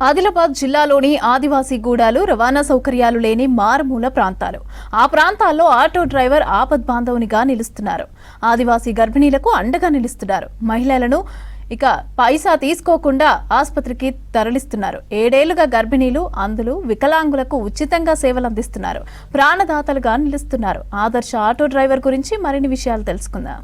ఆదిలాబాద్ జిల్లాలోని ఆదివాసీ గూడాలు రవాణా సౌకర్యాలు లేని మారుమూల ప్రాంతాలు. ఆ ప్రాంతాల్లో ఆటో డ్రైవర్ ఆపద్బాంధవునిగా నిలుస్తున్నారు. ఆదివాసీ గర్భిణీలకు అండగా నిలుస్తున్నారు. మహిళలను ఇక పైసా తీసుకోకుండా ఆసుపత్రికి తరలిస్తున్నారు. 7 ఏళ్లుగా గర్భిణీలు, అంధులు, వికలాంగులకు ఉచితంగా సేవలు అందిస్తున్నారు. ప్రాణదాతలుగా నిలుస్తున్నారు. ఆదర్శ ఆటో డ్రైవర్ గురించి మరిన్ని విషయాలు తెలుసుకుందాం.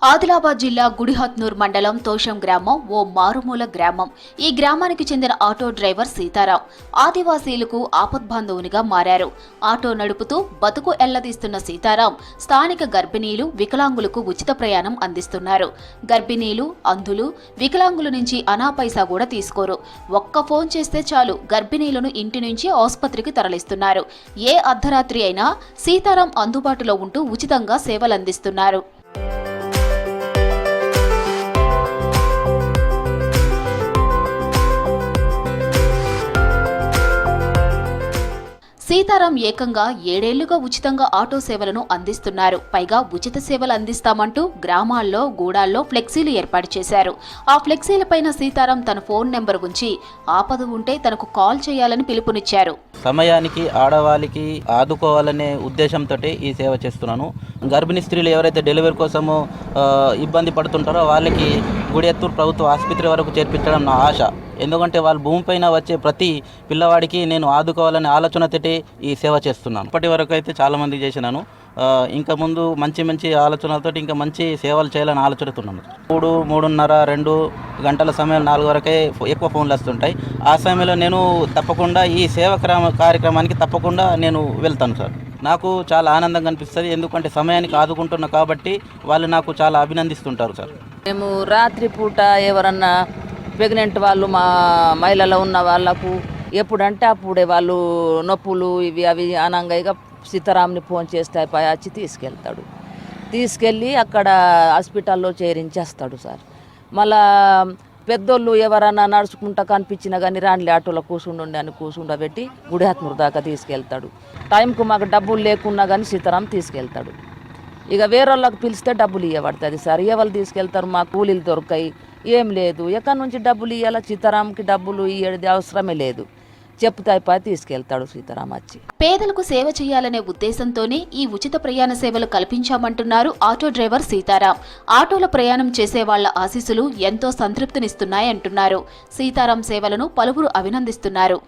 ఆదిలాబాద్ జిల్లా గుడిహత్నూర్ మండలం తోషం గ్రామం ఓ మారుమూల గ్రామం. ఈ గ్రామానికి చెందిన ఆటో డ్రైవర్ సీతారాం ఆదివాసీలకు ఆపద్బాంధవునిగా మారారు. ఆటో నడుపుతూ బతుకు ఎల్లదీస్తున్న సీతారాం స్థానిక గర్భిణీలు, వికలాంగులకు ఉచిత ప్రయాణం అందిస్తున్నారు. గర్భిణీలు, అంధులు, వికలాంగుల నుంచి అనా పైసా కూడా తీసుకోరు. ఒక్క ఫోన్ చేస్తే చాలు గర్భిణీలను ఇంటి నుంచి ఆసుపత్రికి తరలిస్తున్నారు. ఏ అర్ధరాత్రి అయినా సీతారాం అందుబాటులో ఉంటూ ఉచితంగా సేవలందిస్తున్నారు. సీతారాం ఏకంగా 7 ఏళ్లుగా ఉచితంగా ఆటో సేవలను అందిస్తున్నారు. పైగా ఉచిత సేవలు అందిస్తామంటూ గ్రామాల్లో, గూడాల్లో ఫ్లెక్సీలు ఏర్పాటు చేశారు. ఆ ఫ్లెక్సీలపైన సీతారాం తన ఫోన్ నెంబర్ ఉంచి ఆపద ఉంటే తనకు కాల్ చేయాలని పిలుపునిచ్చారు. సమయానికి ఆడవాళ్ళకి ఆదుకోవాలనే ఉద్దేశంతో ఈ సేవ చేస్తున్నాను. గర్భిణీ స్త్రీలు ఎవరైతే డెలివరీ కోసము ఇబ్బంది పడుతుంటారో వాళ్ళకి గుడిహత్నూర్ ప్రభుత్వ ఆసుపత్రి వరకు చేర్పించడం నా ఆశ. ఎందుకంటే వాళ్ళు భూమిపైన వచ్చే ప్రతి పిల్లవాడికి నేను ఆదుకోవాలనే ఆలోచనతోటి ఈ సేవ చేస్తున్నాను. ఇప్పటి వరకు అయితే చాలామందికి చేసినాను. ఇంకా ముందు మంచి ఆలోచనలతో ఇంకా మంచి సేవలు చేయాలని ఆలోచనతున్నాను. 3:30 గంటల సమయం 4 వరకే ఎక్కువ ఫోన్లు వస్తుంటాయి. ఆ సమయంలో నేను తప్పకుండా ఈ సేవ కార్యక్రమానికి తప్పకుండా నేను వెళ్తాను సార్. నాకు చాలా ఆనందంగా అనిపిస్తుంది. ఎందుకంటే సమయానికి ఆదుకుంటున్నా కాబట్టి వాళ్ళు నాకు చాలా అభినందిస్తుంటారు సార్. మేము రాత్రి పూట ఎవరన్నా ప్రెగ్నెంట్ వాళ్ళు, మా మహిళలో ఉన్న వాళ్ళకు ఎప్పుడంటే అప్పుడే వాళ్ళు నొప్పులు ఇవి అవి అనంగా సీతారాంని ఫోన్ చేస్తే వచ్చి తీసుకెళ్ళి అక్కడ హాస్పిటల్లో చేరించేస్తాడు సార్. మళ్ళా పెద్దోళ్ళు ఎవరన్నా నడుచుకుంటా కనిపించినా కానీ రాండ్లే ఆటోలో కూర్చుండబెట్టి గుడిహత్నూర్ దాకా తీసుకెళ్తాడు. టైంకు మాకు డబ్బులు లేకున్నా కానీ సీతారాం తీసుకెళ్తాడు. ఇక వేరే వాళ్ళకి పిలిస్తే డబ్బులు ఇవ్వబడుతుంది సార్. ఎవరు తీసుకెళ్తారు? మా కూలీలు దొరకాయి, ఏం లేదు. ఎక్కడి నుంచి డబ్బులు ఇవ్వాలా? సీతారాంకి డబ్బులు ఇవ్వడం అవసరమే లేదు. చెప్తే తీసుకెళ్తాడు సీతారాం వచ్చి. పేదలకు సేవ చేయాలనే ఉద్దేశంతోనే ఈ ఉచిత ప్రయాణ సేవలు కల్పించామంటున్నారు ఆటో డ్రైవర్ సీతారాం. ఆటోలో ప్రయాణం చేసే వాళ్ల ఆశీస్సులు ఎంతో సంతృప్తినిస్తున్నాయంటున్నారు. సీతారాం సేవలను పలువురు అభినందిస్తున్నారు.